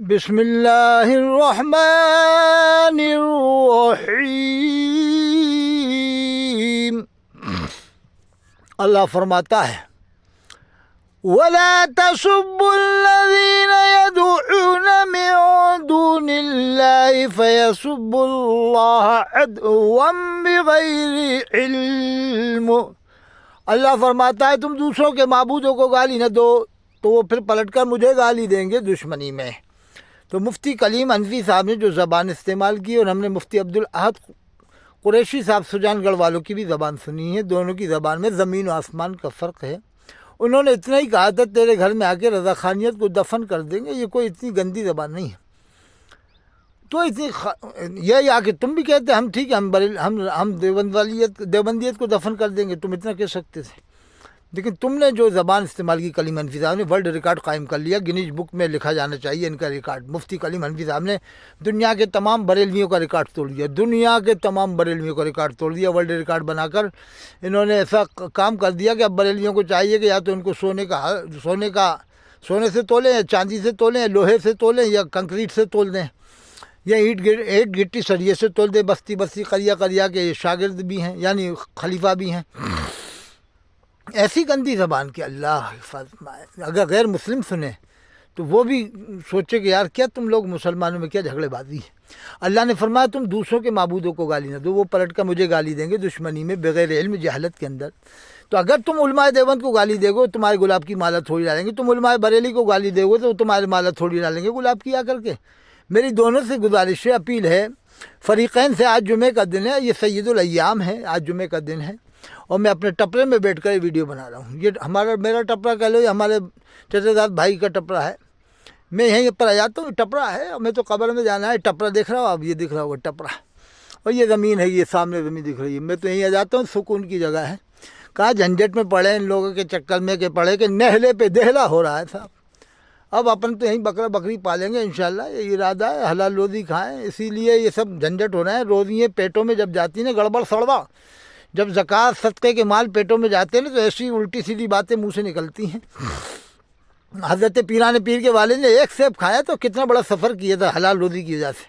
بسم اللہ الرحمن الرحیم۔ اللہ فرماتا ہے وَلَا تَسُبُّوا الَّذِينَ يَدْعُونَ مِن دُونِ اللَّهِ فَيَسُبُّوا اللَّهَ عَدْوًا بِغَيْرِ عِلْمٍ۔ اللہ فرماتا ہے تم دوسروں کے معبودوں کو گالی نہ دو تو وہ پھر پلٹ کر مجھے گالی دیں گے دشمنی میں۔ تو مفتی کلیم حنفی صاحب نے جو زبان استعمال کی، اور ہم نے مفتی عبدالاحد قریشی صاحب سجان گڑھ والوں کی بھی زبان سنی ہے، دونوں کی زبان میں زمین و آسمان کا فرق ہے۔ انہوں نے اتنا ہی کہا تھا تیرے گھر میں آ کے رضا خانیت کو دفن کر دیں گے، یہ کوئی اتنی گندی زبان نہیں ہے۔ تو یہ آ کے تم بھی کہتے ہم ٹھیک ہے، ہم دیوبندیت کو دفن کر دیں گے، تم اتنا کہہ سکتے تھے، لیکن تم نے جو زبان استعمال کی کلیم حنفی صاحب نے ورلڈ ریکارڈ قائم کر لیا، گنیز بک میں لکھا جانا چاہیے ان کا ریکارڈ۔ مفتی کلیم حنفی صاحب نے دنیا کے تمام بریلویوں کا ریکارڈ توڑ دیا، دنیا کے تمام بریلویوں کا ریکارڈ توڑ دیا، ورلڈ ریکارڈ بنا کر انہوں نے ایسا کام کر دیا کہ اب بریلویوں کو چاہیے کہ یا تو ان کو سونے سے تولیں، یا چاندی سے تولیں، یا لوہے سے تولیں، یا کنکریٹ سے تول دیں، یا اینٹ گٹی سریے سے تول دیں، بستی بستی قریہ کے شاگرد بھی ہیں، یعنی خلیفہ بھی ہیں۔ ایسی گندی زبان کہ اللہ حفاظت فرمائے، اگر غیر مسلم سنیں تو وہ بھی سوچے کہ یار کیا تم لوگ مسلمانوں میں کیا جھگڑے بازی ہے۔ اللہ نے فرمایا تم دوسروں کے معبودوں کو گالی نہ دو، وہ پلٹ کر مجھے گالی دیں گے دشمنی میں، بغیر علم، جہالت کے اندر۔ تو اگر تم علماء دیوبند کو گالی دے گو تمہارے گلاب کی مالا تھوڑی ڈالیں گے، تم علماء بریلی کو گالی دے گو تو تمہارے مالا تھوڑی ڈالیں گے گلاب کی آ کر کے۔ میری دونوں سے گزارش ہے، اپیل ہے فریقین سے، آج جمعے کا دن ہے، یہ سید الایام ہے، آج جمعے کا دن ہے، اور میں اپنے ٹپرے میں بیٹھ کر یہ ویڈیو بنا رہا ہوں۔ یہ میرا ٹپرا کہہ لو، یہ ہمارے چچا زاد بھائی کا ٹپرا ہے، میں یہیں پر آ جاتا ہوں، ٹپرا ہے، اور میں تو قبر میں جانا ہے، ٹپرا دیکھ رہا ہوں، اب یہ دکھ رہا ہوگا ٹپرا، اور یہ زمین ہے، یہ سامنے زمین دکھ رہی ہے، میں تو یہیں آ جاتا ہوں، سکون کی جگہ ہے۔ کہاں جھنجھٹ میں پڑے ان لوگوں کے چکر میں کہ پڑے کہ نہلے پہ دہلا ہو رہا ہے صاحب۔ اب اپن تو یہیں بکرا بکری پالیں گے انشاءاللہ، یہ ارادہ ہے، حلال روزی کھائیں، اسی لیے یہ سب جھنجھٹ ہو رہے ہیں۔ روزیاں پیٹوں میں جب جاتی ہیں گڑبڑ سڑوا، جب زکوٰۃ صدقے کے مال پیٹوں میں جاتے ہیں نا تو ایسی الٹی سیدھی باتیں منہ سے نکلتی ہیں۔ حضرت پیران پیر کے والد نے ایک سیب کھایا تو کتنا بڑا سفر کیا تھا حلال روزی کی وجہ سے،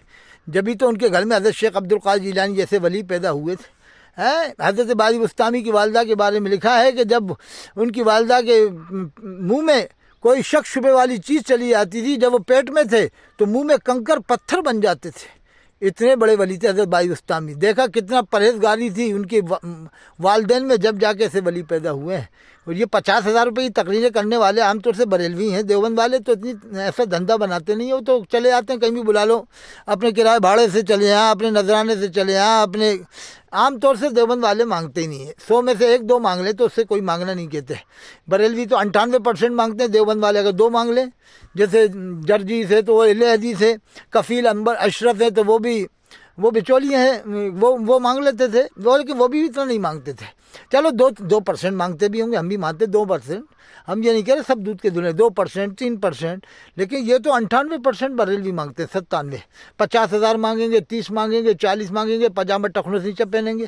جبھی تو ان کے گھر میں حضرت شیخ عبدالقادر جیلانی جیسے ولی پیدا ہوئے تھے۔ حضرت باری بستامی کی والدہ کے بارے میں لکھا ہے کہ جب ان کی والدہ کے منہ میں کوئی شک شبے والی چیز چلی جاتی تھی، جب وہ پیٹ میں تھے تو منہ میں کنکر پتھر بن جاتے تھے، اتنے بڑے ولی تھے حضرت باری بستامی۔ دیکھا کتنا پرہیزگاری تھی ان کے والدین میں، جب جا کے ایسے ولی پیدا ہوئے ہیں۔ اور یہ 50,000 روپے کی تقریریں کرنے والے عام طور سے بریلوی ہیں، دیوبند والے تو اتنی ایسا دھندا بناتے نہیں ہیں، وہ تو چلے آتے ہیں، کہیں بھی بلا لو، اپنے کرائے بھاڑے سے چلے آئیں، اپنے نذرانے سے چلے آئیں، اپنے عام طور سے دیوبند والے مانگتے ہی نہیں ہیں، 100 میں سے 1-2 مانگ لیں تو اس سے کوئی مانگنا نہیں کہتے۔ بریلوی تو 98% مانگتے ہیں، دیوبند والے اگر 2 مانگ لیں، جیسے جرجی سے تو وہ اہل حدیث ہے، کفیل انبر اشرف ہے تو وہ بچولیے ہیں، وہ مانگ لیتے تھے، لیکن وہ بھی اتنا نہیں مانگتے تھے۔ چلو 2% مانگتے بھی ہوں گے، ہم بھی مانتے 2%، ہم یہ نہیں کہہ رہے سب دودھ کے دلہے 2%, 3%، لیکن یہ تو 98% بریلوی مانگتے ہیں، 97، 50,000 مانگیں گے، 30 مانگیں گے، 40 مانگیں گے، پاجامہ ٹخنوں سے نیچے پہنیں گے۔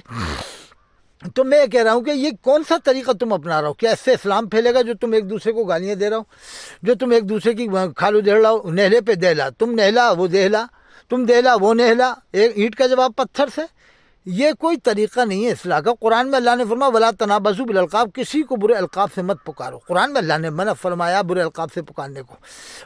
تو میں یہ کہہ رہا ہوں کہ یہ کون سا طریقہ تم اپنا رہا ہو؟ کیا اس سے اسلام پھیلے گا جو تم ایک دوسرے کو گالیاں دے رہا ہو، جو تم ایک دوسرے کی کھالو دے رہا ہو؟ نہلے پہ دہلا، تم نہلا وہ دہلا، تم دہلا وہ نہلا، ایک اینٹ کا جواب پتھر سے، یہ کوئی طریقہ نہیں ہے اصلاح کا۔ قرآن میں اللہ نے فرمایا وَلَا تَنَابَزُوا بِالْأَلْقَابِ، کسی کو برے القاب سے مت پکارو، قرآن میں اللہ نے منع فرمایا برے القاب سے پکارنے کو۔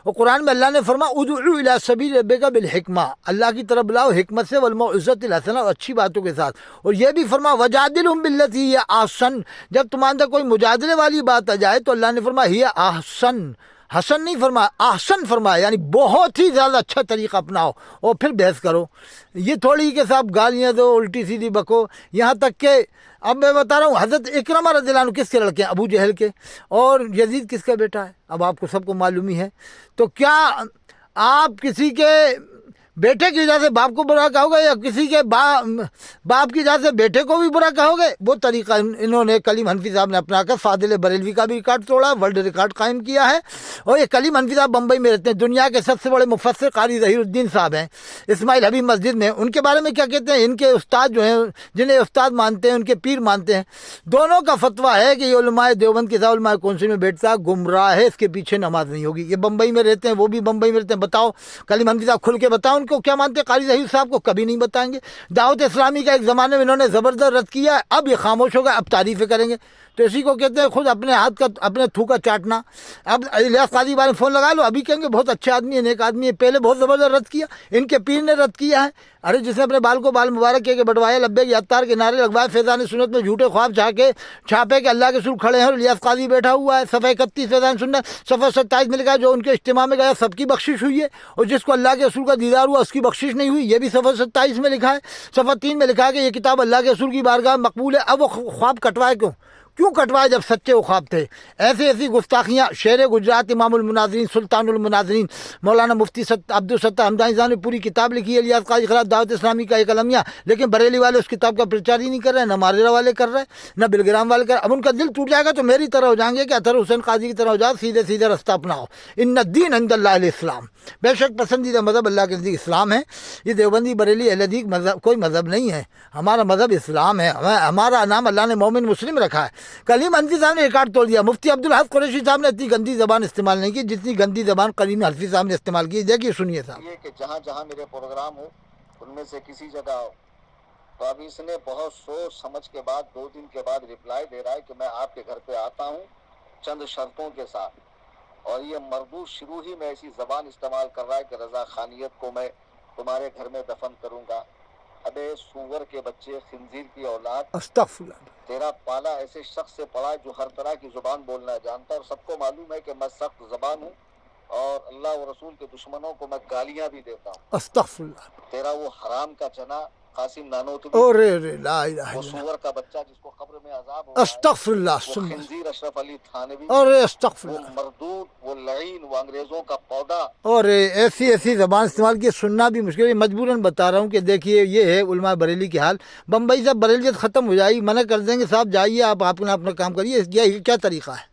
اور قرآن میں اللہ نے فرمایا اُدْعُوا إِلَىٰ سَبِيلِ رَبِّكَ بِالْحِکْمَةِ، اللہ کی طرف بلاؤ حکمت سے، وَالْمَوْعِظَةِ الْحَسَنَةِ، اور اچھی باتوں کے ساتھ۔ اور یہ بھی فرمایا وَجَادِلْهُم بِالَّتِي هِيَ أَحْسَنُ، جب تمہارے اندر کوئی مجادلے والی بات آ جائے تو اللہ نے فرمایا ہی احسن، حسن نہیں فرمایا، احسن فرمایا، یعنی بہت ہی زیادہ اچھا طریقہ اپناؤ اور پھر بحث کرو۔ یہ تھوڑی کہ صاحب گالیاں دو، الٹی سیدھی بکو، یہاں تک کہ اب میں بتا رہا ہوں حضرت اکرمہ رضی اللہ عنہ کس کے لڑکے ہیں؟ ابو جہل کے، اور یزید کس کا بیٹا ہے؟ اب آپ کو سب کو معلوم ہی ہے۔ تو کیا آپ کسی کے بیٹے کی وجہ سے باپ کو برا کہو گے یا کسی کے باپ کی وجہ سے بیٹے کو بھی برا کہو گے؟ وہ طریقہ انہوں نے کلیم حنفی صاحب نے اپنا کر فاضل بریلوی کا بھی ریکارڈ توڑا، ورلڈ ریکارڈ قائم کیا ہے۔ اور یہ کلیم حنفی صاحب بمبئی میں رہتے ہیں، دنیا کے سب سے بڑے مفسر قاری ظہیر الدین صاحب ہیں اسماعیل حبیب مسجد میں۔ ان کے بارے میں کیا کہتے ہیں؟ ان کے استاد جو ہیں، جنہیں استاد مانتے ہیں، ان کے پیر مانتے ہیں، دونوں کا فتویٰ ہے کہ یہ علماء دیوبند کے ساتھ علماء کونسل میں بیٹھتا گمراہ ہے، اس کے پیچھے نماز نہیں ہوگی۔ یہ بمبئی میں رہتے ہیں، وہ بھی بمبئی میں رہتے ہیں۔ بتاؤ کلیم حنفی صاحب کھل کے بتاؤ ان کو کیا مانتے ہیں؟ قاری ظہیر صاحب کو کبھی نہیں بتائیں گے۔ دعوت اسلامی کا ایک زمانے میں انہوں نے زبردست رد کیا ہے، اب یہ خاموش ہو گئے، اب تعریفیں کریں گے۔ تو اسی کو کہتے ہیں خود اپنے ہاتھ کا اپنے تھوکا چاٹنا۔ اب الیاس قاضی بارے فون لگا لو، ابھی کہیں گے بہت اچھے آدمی ہے، نیک آدمی ہے، پہلے بہت زبردست رد کیا، ان کے پیر نے رد کیا ہے۔ ارے جس نے اپنے بال کو بال مبارک کے بٹوائے، لبیک یا اتار کے نعرے لگوائے، فیضان سنت میں جھوٹے خواب چھاپے کہ اللہ کے رسول کھڑے ہیں اور الیاس قاضی بیٹھا ہوا ہے۔ صفحہ 31 فیضان سنت، صفحہ 27 میں لکھا ہے جو ان کے اجتماع میں گیا سب کی بخشش ہوئی ہے، اور جس کو اللہ کے رسول کا دیدار ہوا اس کی بخشش نہیں ہوئی، یہ بھی صفحہ 27 میں لکھا ہے۔ صفحہ 3 میں لکھا ہے کہ یہ کتاب اللہ کے رسول کی بارگاہ میں مقبول ہے۔ اب وہ خواب کٹوائے کیوں کٹوائے جب سچے وہ خواب تھے؟ ایسی گستاخیاں۔ شیر گجرات امام المناظرین سلطان المناظرین مولانا مفتی عبدالستار حمدانی صاحب نے پوری کتاب لکھی ہے الیاس قاضی خلاف دعوت اسلامی کا ایک المیہ، لیکن بریلی والے اس کتاب کا پرچار ہی نہیں کر رہے، نہ ماریرا والے کر رہے، نہ بلگرام والے کر رہے۔ اب ان کا دل ٹوٹ جائے گا تو میری طرح ہو جائیں گے کہ اطہر حسین قاضی کی طرح ہو جاؤ، سیدھے رستہ اپناؤ۔ ان الدین عند اللہ الاسلام، بے شک پسندیدہ مذہب اللہ کے نزدیک اسلام ہے۔ یہ دیوبندی بریلی اہل حدیث مذہب کوئی مذہب نہیں ہے، ہمارا مذہب اسلام ہے، ہمارا نام اللہ نے مومن مسلم رکھا ہے۔ کلیم حنفی صاحب نے ریکارڈ توڑ دیا۔ مفتی عبدالحق قریشی صاحب نے اتنی گندی زبان استعمال نہیں کی جتنی گندی زبان کلیم حنفی صاحب نے استعمال کی۔ دیکھیے سنیے صاحب۔ یہ کہ جہاں جہاں میرے پروگرام ہو ان میں سے کسی جگہ ہو تو اب اس نے بہت سوچ سمجھ کے بعد 2 دن کے بعد رپلائی دے رہا ہے کہ میں آپ کے گھر پہ آتا ہوں چند شرطوں کے ساتھ، اور یہ مردود شروع ہی میں ایسی زبان استعمال کر رہا ہے کہ رضا خانیت کو میں تمہارے گھر میں دفن کروں گا۔ ابے سور کے بچے، خنزیر کی اولاد، استغفر اللہ۔ تیرا پالا ایسے شخص سے پڑا ہے جو ہر طرح کی زبان بولنا جانتا ہے، اور سب کو معلوم ہے کہ میں سخت زبان ہوں اور اللہ و رسول کے دشمنوں کو میں گالیاں بھی دیتا ہوں۔ استغفر اللہ۔ تیرا وہ حرام کا چنا قاسم نانوتوی، ارے لا الہ وہ الا اللہ، سور کا بچہ جس کو قبر میں عذاب ہو رہا ہے، استغفر اللہ، وہ خنزیر اشرف علی تھانوی، ارے استغفر وہ اللہ، مردود، وہ لعین، وہ انگریزوں کا پودا۔ اور ایسی زبان استعمال کی سننا بھی مشکل ہے۔ مجبوراً بتا رہا ہوں کہ دیکھیے یہ ہے علماء بریلی کی حال۔ بمبئی سے بریلیت ختم ہو جائے گی، منع کر دیں گے صاحب جائیے آپ اپنا کام کریے، یہ کیا طریقہ ہے؟